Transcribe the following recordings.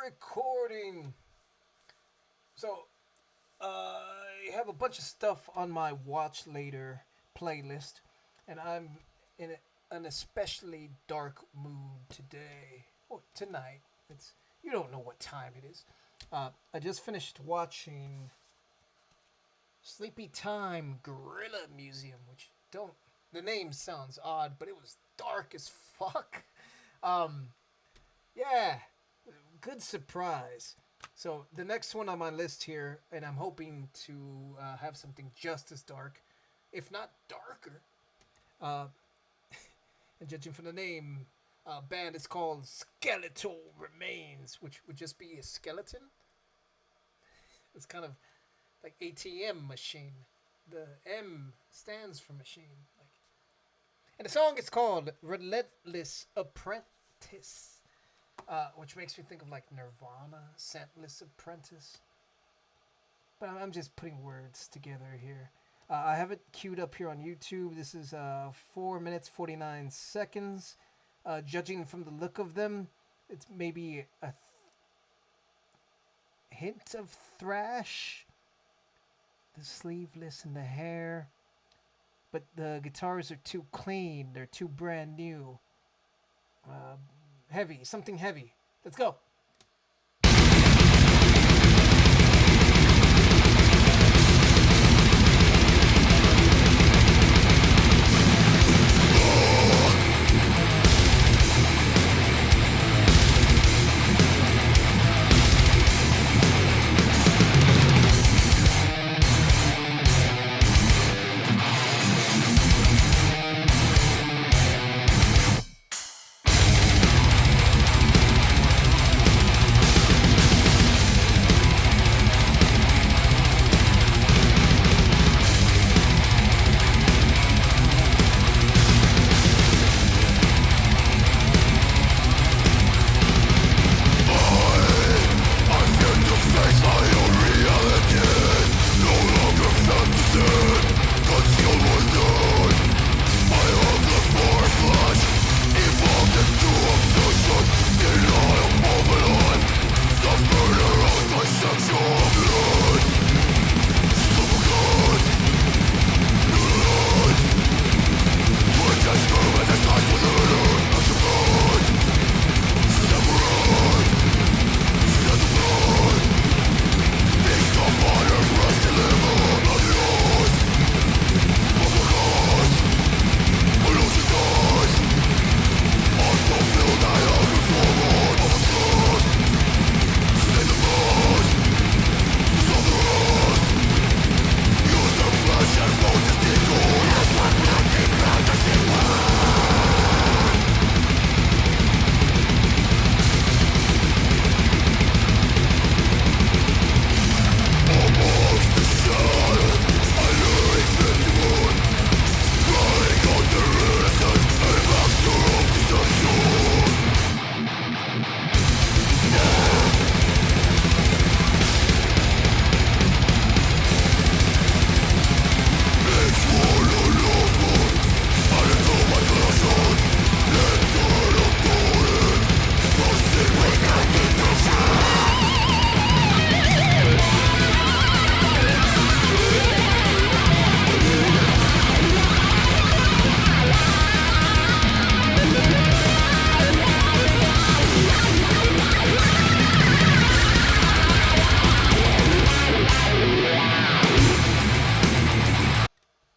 recording. So, I have a bunch of stuff on my watch later playlist, and I'm in an especially dark mood today. Or tonight. It's you don't know what time it is. I just finished watching Sleepy Time Gorilla Museum, which don't the name sounds odd, but it was dark as fuck. Um, yeah, good surprise. So the next one on my list here, and I'm hoping to have something just as dark, if not darker. Uh, and judging from the name, band is called Skeletal Remains, which would just be a skeleton. It's kind of like ATM machine. The M stands for machine. Like, and the song is called Relentless Apprentice, which makes me think of like Nirvana, Scentless Apprentice. But I'm just putting words together here. I have it queued up here on YouTube. This is 4 minutes 49 seconds. Judging from the look of them, it's maybe a hint of thrash. The sleeveless and the hair. But the guitars are too clean. They're too brand new. Heavy. Something heavy. Let's go.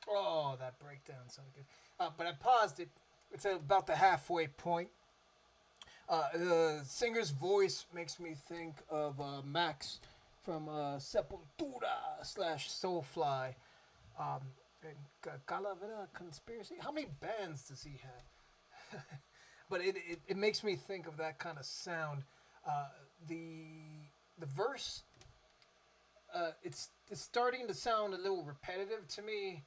Oh, that breakdown sounded good. But I paused it. It's at about the halfway point. The singer's voice makes me think of Max from Sepultura slash Soulfly. Um, and Calavera Conspiracy. How many bands does he have? But it makes me think of that kind of sound. Uh, the the verse, it's starting to sound a little repetitive to me.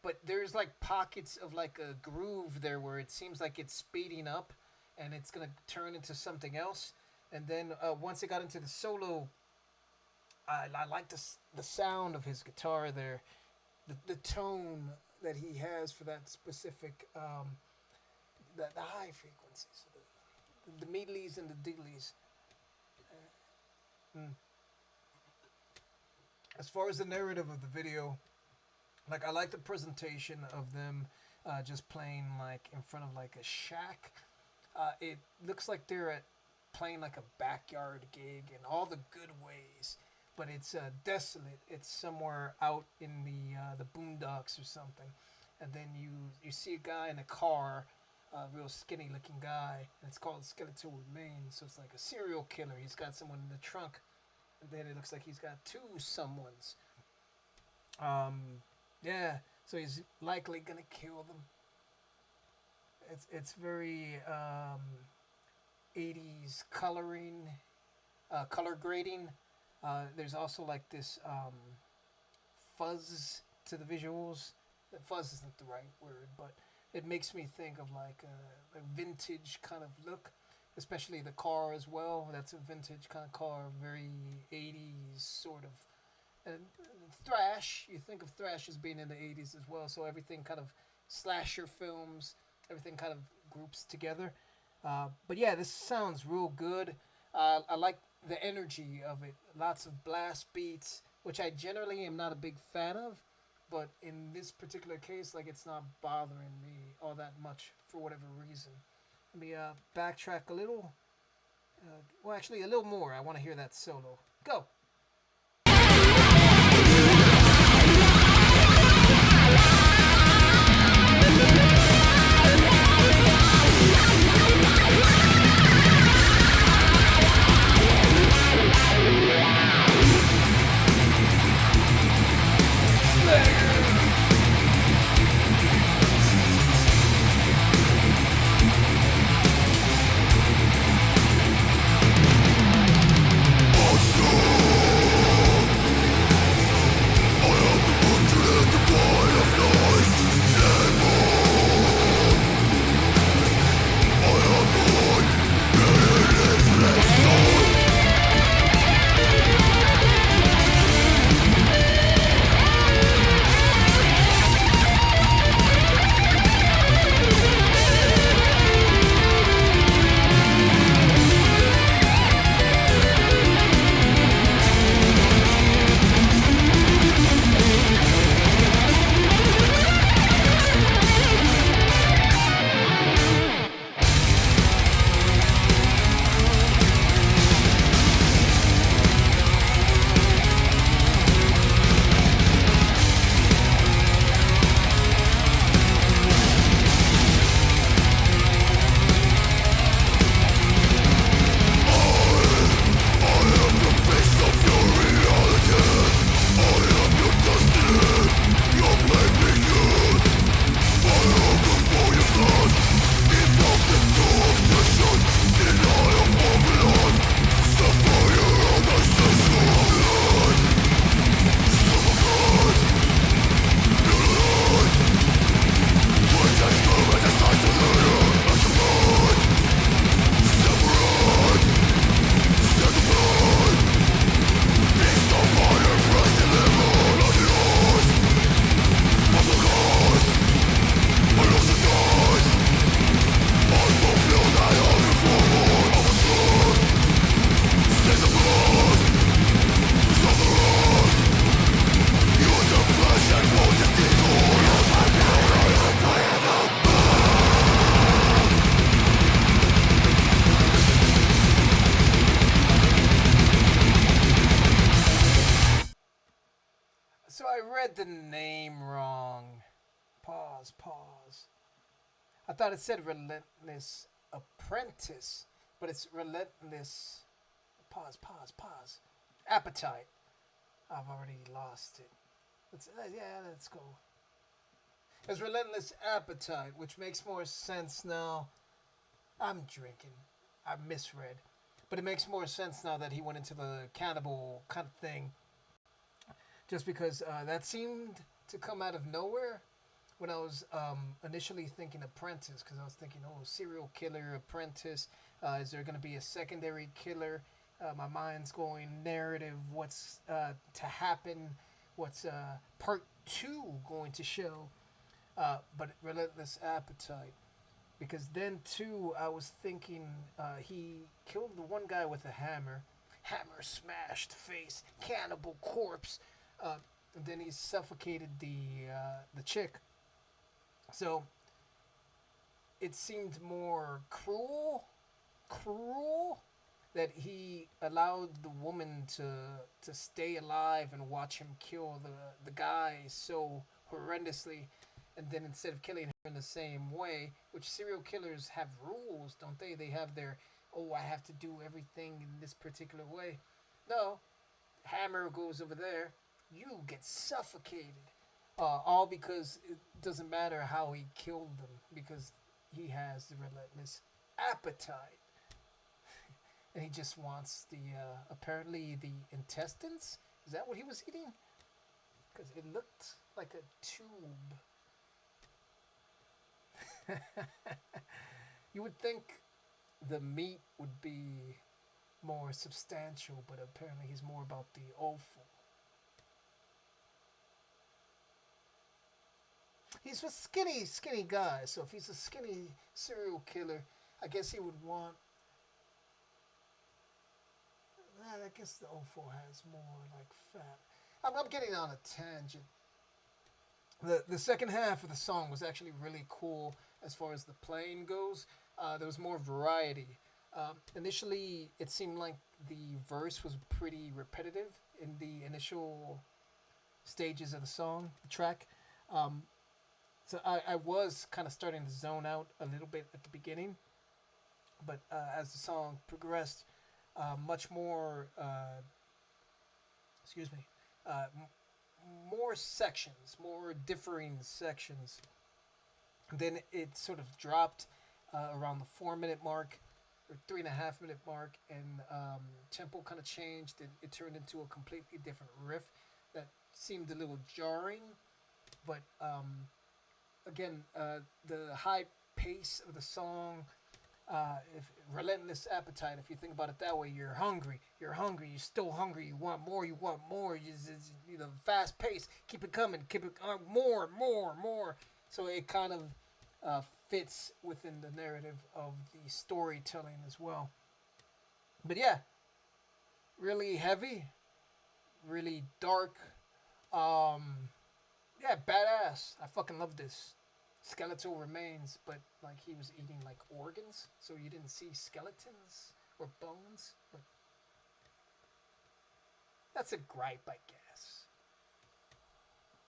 But there's like pockets of like a groove there where it seems like it's speeding up and it's gonna turn into something else. And then once it got into the solo, I like the sound of his guitar there, the tone that he has for that specific the high frequencies, the meedlies and the diddlies. Mm. As far as the narrative of the video, like I like the presentation of them just playing like in front of like a shack. It looks like they're at playing like a backyard gig in all the good ways, but it's desolate. It's somewhere out in the boondocks or something, and then you see a guy in a car, a real skinny looking guy, and it's called Skeletal Remains. So it's like a serial killer. He's got someone in the trunk, and then it looks like he's got two someones. Yeah, so he's likely gonna kill them. It's very 80s coloring, color grading. There's also like this fuzz to the visuals. Fuzz isn't the right word, but it makes me think of like a vintage kind of look, especially the car as well. That's a vintage kind of car, very 80s sort of. And thrash, you think of thrash as being in the 80s as well, so everything kind of slasher films, everything kind of groups together. But yeah, this sounds real good. I like the energy of it. Lots of blast beats, which I generally am not a big fan of, but in this particular case, like it's not bothering me all that much for whatever reason. Let me backtrack a little. Well, actually, a little more. I want to hear that solo. Go. So I read the name wrong. Pause, pause. I thought it said Relentless Apprentice, but it's Relentless. Pause, pause, pause. Appetite. I've already lost it. Let's go. It's Relentless Appetite, which makes more sense now. I'm drinking. I misread. But it makes more sense now that he went into the cannibal kind of thing. Just because that seemed to come out of nowhere when I was initially thinking Apprentice, because I was thinking, oh, serial killer, Apprentice. Is there going to be a secondary killer? My mind's going narrative. What's to happen? What's part two going to show? But Relentless Appetite. Because then, too, I was thinking he killed the one guy with a hammer. hammer smashed face, cannibal corpse. And then he suffocated the chick. So it seemed more cruel that he allowed the woman to stay alive and watch him kill the guy so horrendously, and then instead of killing her in the same way, which serial killers have rules, don't they? They have their, oh, I have to do everything in this particular way. No, hammer goes over there, you get suffocated. All because it doesn't matter how he killed them, because he has the relentless appetite. And he just wants the, apparently, the intestines? Is that what he was eating? Because it looked like a tube. You would think the meat would be more substantial, but apparently he's more about the offal. He's a skinny guy, so if he's a skinny serial killer, I guess he would want. I guess the offal has more like fat. I'm getting on a tangent. The second half of the song was actually really cool as far as the playing goes. There was more variety. Initially, it seemed like the verse was pretty repetitive in the initial stages of the song, the track. Um, so I was kind of starting to zone out a little bit at the beginning, but as the song progressed, much more, excuse me, more sections, more differing sections. Then it sort of dropped around the 4 minute mark or 3.5 minute mark, and tempo kind of changed. It turned into a completely different riff that seemed a little jarring, but again, the high pace of the song, if relentless appetite, if you think about it that way, you're hungry, you're still hungry, you want more, you know, fast pace, keep it coming, keep it more. So it kind of fits within the narrative of the storytelling as well. But yeah, really heavy, really dark. Um, yeah, badass. I fucking love this. Skeletal remains, but like he was eating like organs, so you didn't see skeletons or bones. But that's a gripe, I